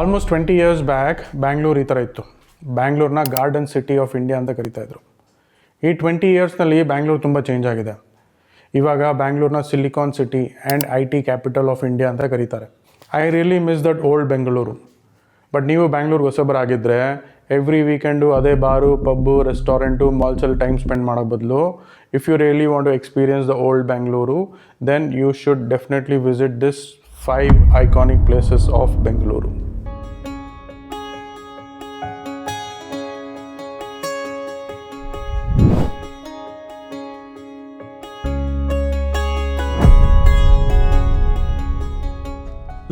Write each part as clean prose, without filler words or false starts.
Almost 20 years back Bangalore ಈ ಥರ ಇತ್ತು. ಬ್ಯಾಂಗ್ಳೂರ್ನ ಗಾರ್ಡನ್ ಸಿಟಿ ಆಫ್ ಇಂಡಿಯಾ ಅಂತ ಕರೀತಾಯಿದ್ರು. ಈ 20 yearsನಲ್ಲಿ ಬ್ಯಾಂಗ್ಳೂರು ತುಂಬ ಚೇಂಜ್ ಆಗಿದೆ. ಇವಾಗ ಬ್ಯಾಂಗ್ಳೂರ್ನ silicon city and IT capital of India ಅಂತ ಕರೀತಾರೆ. I really miss that old Bengaluru. But ನೀವು ಬ್ಯಾಂಗ್ಳೂರ್ಗೆ ಹೊಸಬರಾಗಿದ್ದರೆ ಎವ್ರಿ ವೀಕೆಂಡು ಅದೇ ಬಾರು, ಪಬ್ಬು, ರೆಸ್ಟೋರೆಂಟು, ಮಾಲ್ಸಲ್ಲಿ ಟೈಮ್ ಸ್ಪೆಂಡ್ ಮಾಡೋ ಬದಲು if you really want to experience the old Bengaluru then you should definitely visit this 5 iconic places of Bengaluru.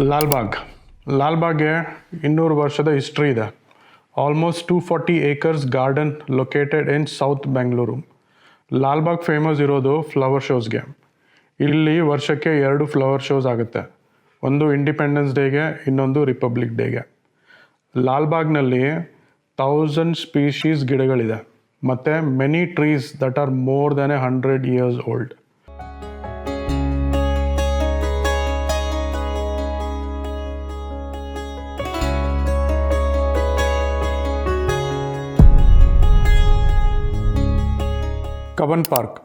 ಲಾಲ್ಬಾಗ್ಗೆ 200 ವರ್ಷದ history ಇದೆ. Almost 240 acres garden located in south Bengaluru. Lalbagh famous ಇರೋದು flower ಶೋಸ್ಗೆ. ಇಲ್ಲಿ ವರ್ಷಕ್ಕೆ 2 flower shows ಆಗುತ್ತೆ. ಒಂದು ಇಂಡಿಪೆಂಡೆನ್ಸ್ ಡೇಗೆ, ಇನ್ನೊಂದು ರಿಪಬ್ಲಿಕ್ ಡೇಗೆ. ಲಾಲ್ಬಾಗ್ನಲ್ಲಿ 1000 ಸ್ಪೀಶೀಸ್ ಗಿಡಗಳಿದೆ ಮತ್ತು many trees that are more than 100 years old. Cubbon park,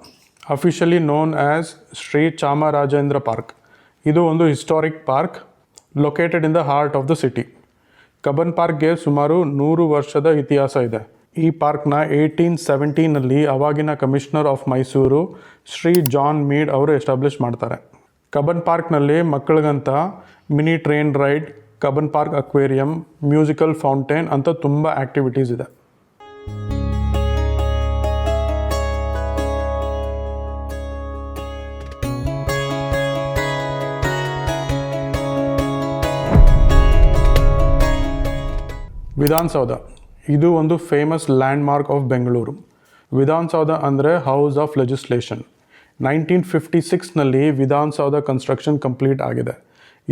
officially known as Shri Chamarajendra park. ಇದು ಒಂದು historic park located in the heart of the city. Cubbon ಪಾರ್ಕ್ಗೆ ಸುಮಾರು 100 ವರ್ಷದ ಇತಿಹಾಸ ಇದೆ. ಈ ಪಾರ್ಕ್ನ 1870ನಲ್ಲಿ ಅವಾಗಿನ commissioner of Mysuru Shri John Mead ಅವರು ಎಸ್ಟಾಬ್ಲಿಷ್ ಮಾಡ್ತಾರೆ. ಕಬ್ಬನ್ ಪಾರ್ಕ್ನಲ್ಲಿ ಮಕ್ಕಳಿಗಂತ mini train ride, Cubbon park aquarium, musical fountain ಅಂತ ತುಂಬ ಆ್ಯಕ್ಟಿವಿಟೀಸ್ ಇದೆ. ವಿಧಾನಸೌಧ, ಇದು ಒಂದು famous landmark of Bengaluru. Vidhana Soudha ಅಂದರೆ ಹೌಸ್ ಆಫ್ ಲೆಜಿಸ್ಲೇಷನ್. 1956ನಲ್ಲಿ ವಿಧಾನಸೌಧ ಕನ್ಸ್ಟ್ರಕ್ಷನ್ ಕಂಪ್ಲೀಟ್ ಆಗಿದೆ.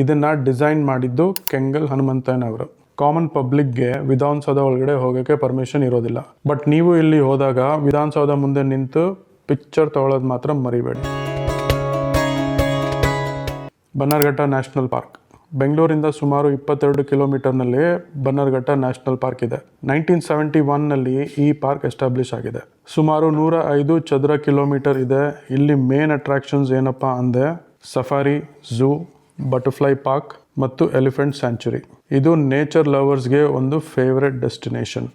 ಇದನ್ನು ಡಿಸೈನ್ ಮಾಡಿದ್ದು ಕೆಂಗಲ್ ಹನುಮಂತಯ್ಯನವರು. ಕಾಮನ್ ಪಬ್ಲಿಕ್ಗೆ ವಿಧಾನಸೌಧ ಒಳಗಡೆ ಹೋಗೋಕ್ಕೆ ಪರ್ಮಿಷನ್ ಇರೋದಿಲ್ಲ. ಬಟ್ ನೀವು ಇಲ್ಲಿ ಹೋದಾಗ ವಿಧಾನಸೌಧ ಮುಂದೆ ನಿಂತು ಪಿಕ್ಚರ್ ತೊಗೊಳ್ಳೋದು ಮಾತ್ರ ಮರಿಬೇಡಿ. ಬನ್ನರ್ಘಟ್ಟ ನ್ಯಾಷನಲ್ ಪಾರ್ಕ್, ಬೆಂಗಳೂರಿಂದ ಸುಮಾರು 22 ಕಿಲೋಮೀಟರ್ನಲ್ಲಿ ಬನ್ನರ್ಘಟ್ಟ ನ್ಯಾಷನಲ್ ಪಾರ್ಕ್ ಇದೆ. 1971ನಲ್ಲಿ ಈ ಪಾರ್ಕ್ ಎಸ್ಟಾಬ್ಲಿಷ್ ಆಗಿದೆ. ಸುಮಾರು 105 ಚದರ ಕಿಲೋಮೀಟರ್ ಇದೆ. ಇಲ್ಲಿ ಮೇನ್ ಅಟ್ರಾಕ್ಷನ್ಸ್ ಏನಪ್ಪ ಅಂದರೆ ಸಫಾರಿ, ಝೂ, ಬಟರ್ಫ್ಲೈ ಪಾರ್ಕ್ ಮತ್ತು ಎಲಿಫೆಂಟ್ ಸ್ಯಾಂಚುರಿ. ಇದು ನೇಚರ್ ಲವರ್ಸ್ಗೆ ಒಂದು favourite destination.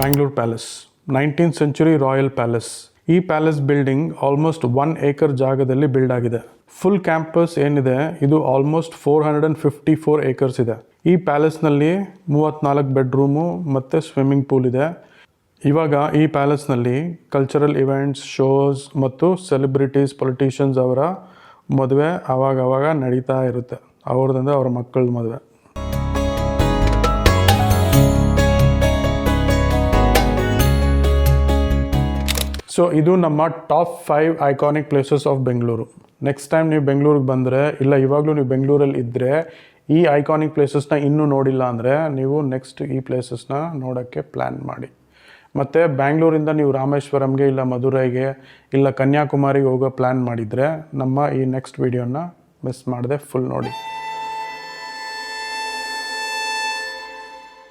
Bangalore palace, 19th century royal palace. ಈ ಪ್ಯಾಲೇಸ್ ಬಿಲ್ಡಿಂಗ್ ಆಲ್ಮೋಸ್ಟ್ 1 acre ಜಾಗದಲ್ಲಿ ಬಿಲ್ಡ್ ಆಗಿದೆ. ಫುಲ್ ಕ್ಯಾಂಪಸ್ ಏನಿದೆ ಇದು ಆಲ್ಮೋಸ್ಟ್ 454 acres ಇದೆ. ಈ ಪ್ಯಾಲೇಸ್ನಲ್ಲಿ 34 ಬೆಡ್ರೂಮು ಮತ್ತು ಸ್ವಿಮ್ಮಿಂಗ್ ಪೂಲ್ ಇದೆ. ಇವಾಗ ಈ ಪ್ಯಾಲೇಸ್ನಲ್ಲಿ ಕಲ್ಚರಲ್ ಇವೆಂಟ್ಸ್, ಶೋಸ್ ಮತ್ತು ಸೆಲೆಬ್ರಿಟೀಸ್, ಪೊಲಿಟಿಷಿಯನ್ಸ್ ಅವರ ಮದುವೆ ಆವಾಗವಾಗ ನಡೀತಾ ಇರುತ್ತೆ. ಅವ್ರದ್ದಂದ್ರೆ ಅವರ ಮಕ್ಕಳ ಮದುವೆ. ಸೊ ಇದು ನಮ್ಮ top 5 iconic places of Bengaluru. Next time ನೀವು ಬೆಂಗಳೂರಿಗೆ ಬಂದರೆ, ಇಲ್ಲ ಇವಾಗಲೂ ನೀವು ಬೆಂಗಳೂರಲ್ಲಿ ಇದ್ದರೆ ಈ ಐಕಾನಿಕ್ ಪ್ಲೇಸಸ್ನ ಇನ್ನೂ ನೋಡಿಲ್ಲ ಅಂದರೆ ನೀವು ನೆಕ್ಸ್ಟ್ ಈ ಪ್ಲೇಸಸ್ನ ನೋಡೋಕ್ಕೆ ಪ್ಲ್ಯಾನ್ ಮಾಡಿ. ಮತ್ತು ಬ್ಯಾಂಗ್ಳೂರಿಂದ ನೀವು ರಾಮೇಶ್ವರಂಗೆ, ಇಲ್ಲ ಮಧುರೈಗೆ, ಇಲ್ಲ ಕನ್ಯಾಕುಮಾರಿಗೆ ಹೋಗೋ ಪ್ಲ್ಯಾನ್ ಮಾಡಿದರೆ ನಮ್ಮ ಈ ನೆಕ್ಸ್ಟ್ ವೀಡಿಯೋನ ಮಿಸ್ ಮಾಡದೆ ಫುಲ್ ನೋಡಿ.